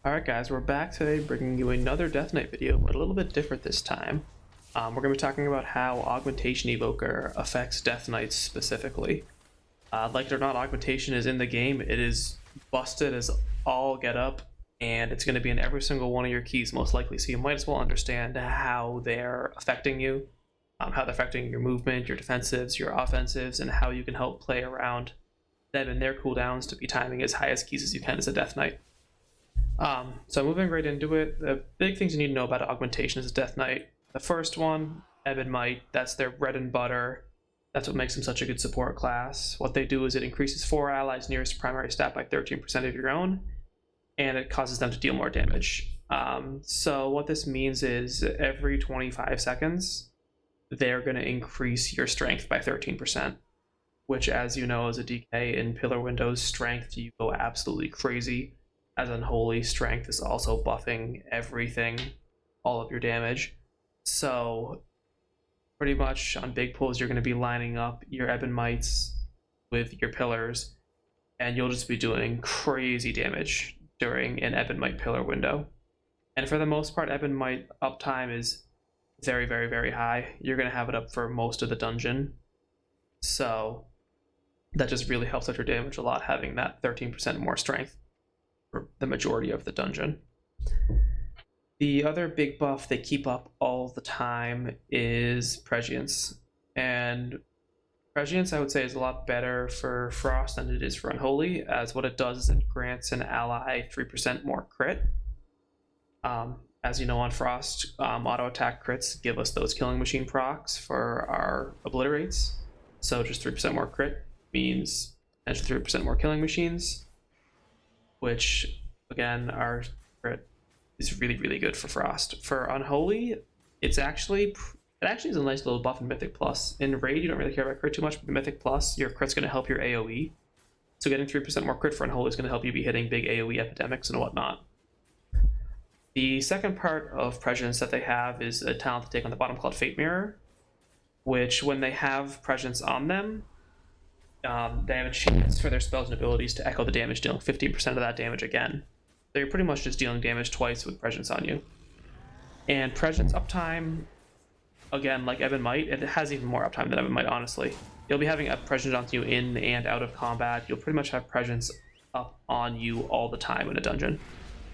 Alright guys, we're back today bringing you another Death Knight video, but a little bit different this time. We're going to be talking about how Augmentation Evoker affects Death Knights specifically. Like it or not, Augmentation is in the game. It is busted as all get up, and it's going to be in every single one of your keys most likely, so you might as well understand how they're affecting you, how they're affecting your movement, your defensives, your offensives, and how you can help play around them and their cooldowns to be timing as high as keys as you can as a Death Knight. So moving right into it, the big things you need to know about Augmentation as a Death Knight. The first one, Ebb and Might, that's their bread and butter. That's what makes them such a good support class. What they do is it increases 4 allies nearest primary stat by 13% of your own, and it causes them to deal more damage. So what this means is every 25 seconds, they're going to increase your strength by 13%, which, as you know, as a DK in Pillar Windows strength, you go absolutely crazy. As Unholy, strength is also buffing everything, all of your damage. So pretty much on big pulls, you're going to be lining up your Ebb and Mights with your pillars, and you'll just be doing crazy damage during an Ebb and Might pillar window. And for the most part, Ebb and Might uptime is very, very, very high. You're going to have it up for most of the dungeon. So that just really helps out your damage a lot, having that 13% more strength for the majority of the dungeon. The other big buff they keep up all the time is Prescience. And Prescience, I would say, is a lot better for Frost than it is for Unholy, as what it does is it grants an ally 3% more crit. As you know, on Frost, auto attack crits give us those killing machine procs for our obliterates. So just 3% more crit means potentially 3% more killing machines, which again, our crit is really, really good for Frost. For Unholy, it actually is a nice little buff in Mythic Plus. In Raid, you don't really care about crit too much, but in Mythic Plus, your crit's going to help your AoE. So getting 3% more crit for Unholy is going to help you be hitting big AoE epidemics and whatnot. The second part of Prescience that they have is a talent they take on the bottom called Fate Mirror, which when they have Prescience on them, they have a chance for their spells and abilities to echo the damage, dealing 15% of that damage again. So you're pretty much just dealing damage twice with Prescience on you. And Prescience uptime, again, like Ebb and Might, it has even more uptime than Ebb and Might, honestly. You'll be having Prescience on you in and out of combat. You'll pretty much have Prescience up on you all the time in a dungeon.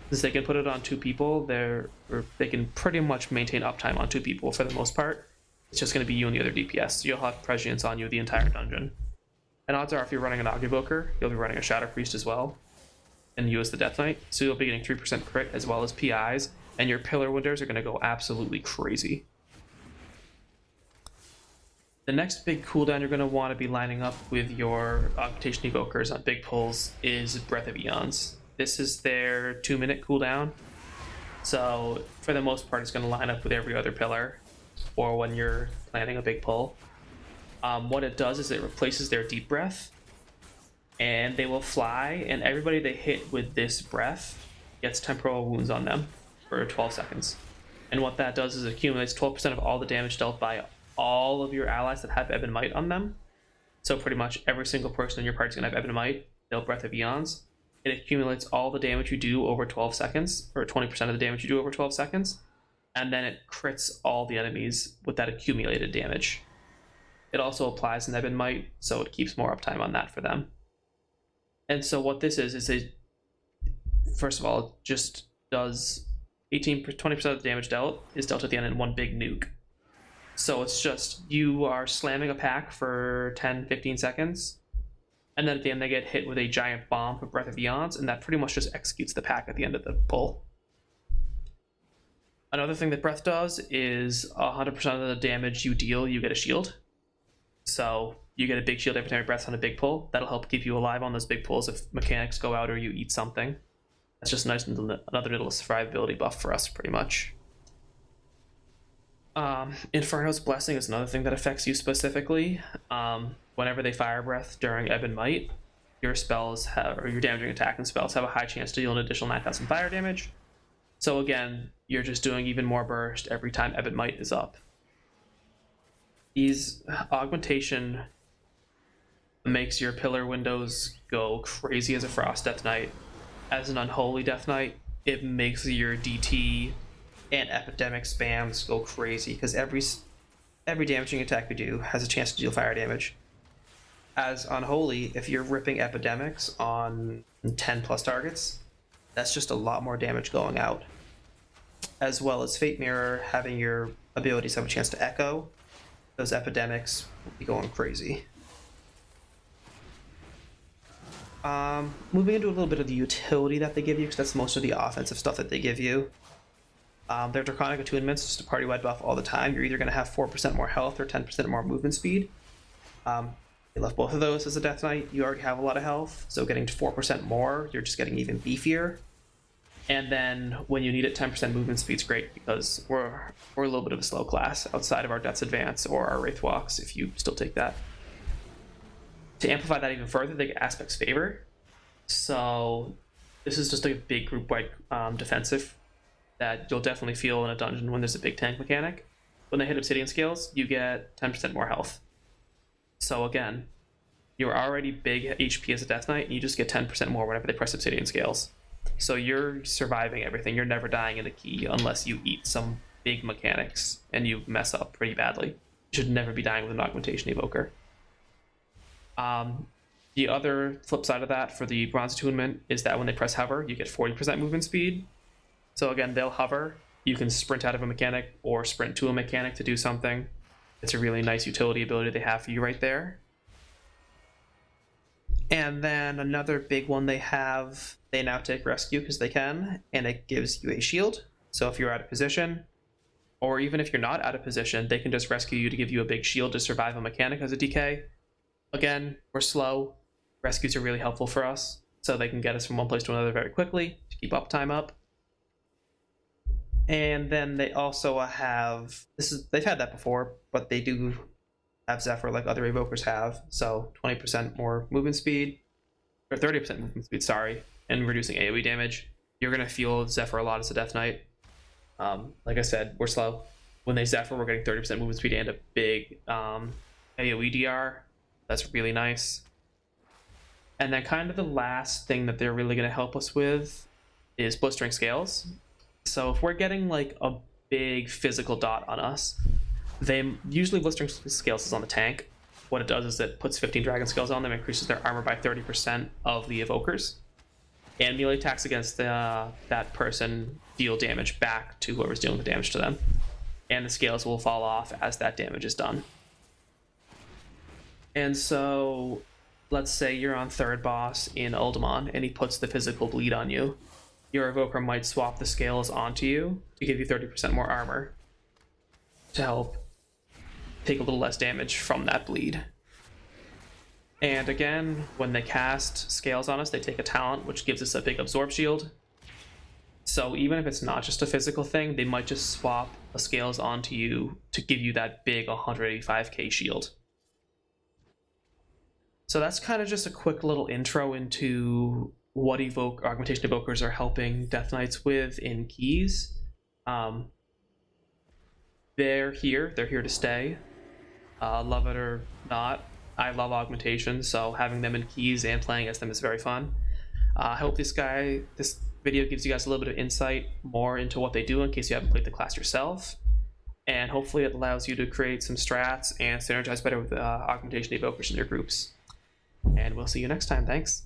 Since they can put it on 2 people, they can pretty much maintain uptime on 2 people for the most part. It's just going to be you and the other DPS, so you'll have Prescience on you the entire dungeon. And odds are, if you're running an Aug Evoker, you'll be running a Shadow Priest as well, and you as the Death Knight, so you'll be getting 3% crit as well as PIs, and your pillar windows are going to go absolutely crazy. The next big cooldown you're going to want to be lining up with your Augmentation Evokers on big pulls is Breath of Eons. This is their 2-minute cooldown, so for the most part it's going to line up with every other pillar, or when you're planning a big pull. What it does is it replaces their deep breath, and they will fly, and everybody they hit with this breath gets temporal wounds on them for 12 seconds. And what that does is it accumulates 12% of all the damage dealt by all of your allies that have Ebb and Might on them. So pretty much every single person in your party is going to have Ebb and Might, they'll Breath of Eons. It accumulates all the damage you do over 12 seconds, or 20% of the damage you do over 12 seconds, and then it crits all the enemies with that accumulated damage. It also applies an Ebb and Might, so it keeps more uptime on that for them. And so what this is it, first of all, it just does 20% of the damage dealt is dealt at the end in one big nuke. So it's just, you are slamming a pack for 10-15 seconds, and then at the end they get hit with a giant bomb for Breath of Eons, and that pretty much just executes the pack at the end of the pull. Another thing that Breath does is 100% of the damage you deal, you get a shield. So you get a big shield every time you breath on a big pull. That'll help keep you alive on those big pulls if mechanics go out or you eat something. That's just nice, another little survivability buff for us, pretty much. Inferno's Blessing is another thing that affects you specifically. Whenever they fire breath during Ebb and Might, your spells have, or your damaging attack and spells have a high chance to deal an additional 9,000 fire damage. So again, you're just doing even more burst every time Ebb and Might is up. These Augmentation makes your pillar windows go crazy as a Frost Death Knight. As an Unholy Death Knight, it makes your DT and epidemic spams go crazy, because every damaging attack you do has a chance to deal fire damage. As Unholy, if you're ripping epidemics on 10 plus targets, that's just a lot more damage going out. As well as Fate Mirror, having your abilities have a chance to echo, those epidemics will be going crazy. Moving into a little bit of the utility that they give you, because that's most of the offensive stuff that they give you. Their Draconic Attunements, just a party-wide buff all the time. You're either going to have 4% more health or 10% more movement speed. You left both of those as a Death Knight. You already have a lot of health, so getting to 4% more, you're just getting even beefier. And then when you need it, 10% movement speed's great, because we're a little bit of a slow class outside of our Death's Advance or our Wraith Walks, if you still take that. To amplify that even further, they get Aspect's Favor. So this is just a big group-wide defensive that you'll definitely feel in a dungeon when there's a big tank mechanic. When they hit Obsidian Scales, you get 10% more health. So again, you're already big HP as a Death Knight, and you just get 10% more whenever they press Obsidian Scales. So you're surviving everything. You're never dying in a key unless you eat some big mechanics and you mess up pretty badly. You should never be dying with an Augmentation Evoker. The other flip side of that for the Bronze Attunement is that when they press hover, you get 40% movement speed. So again, they'll hover. You can sprint out of a mechanic or sprint to a mechanic to do something. It's a really nice utility ability they have for you right there. And then another big one they have, they now take Rescue because they can, and it gives you a shield. So if you're out of position, or even if you're not out of position, they can just rescue you to give you a big shield to survive a mechanic as a DK. Again, we're slow. Rescues are really helpful for us, so they can get us from one place to another very quickly to keep uptime up. And then they also have, they've had that before, but they do have Zephyr like other Evokers have, so 20% more movement speed, or 30% movement speed, sorry, and reducing AoE damage. You're going to feel Zephyr a lot as a Death Knight. Like I said, we're slow. When they Zephyr, we're getting 30% movement speed and a big AoE DR. That's really nice. And then kind of the last thing that they're really going to help us with is Blistering Scales. So if we're getting like a big physical dot on us, they usually Blistering Scales is on the tank. What it does is it puts 15 Dragon Scales on them, increases their armor by 30% of the Evokers, and melee attacks against that person deal damage back to whoever's dealing the damage to them, and the scales will fall off as that damage is done. And so let's say you're on third boss in Uldaman and he puts the physical bleed on you. Your Evoker might swap the scales onto you to give you 30% more armor to help take a little less damage from that bleed. And again, when they cast scales on us, they take a talent, which gives us a big absorb shield. So even if it's not just a physical thing, they might just swap the scales onto you to give you that big 185k shield. So that's kind of just a quick little intro into what Augmentation Evokers are helping Death Knights with in keys. They're here to stay. Love it or not, I love augmentation, so having them in keys and playing as them is very fun. I hope this video gives you guys a little bit of insight more into what they do in case you haven't played the class yourself, and hopefully it allows you to create some strats and synergize better with augmentation evokers in your groups. And we'll see you next time. Thanks.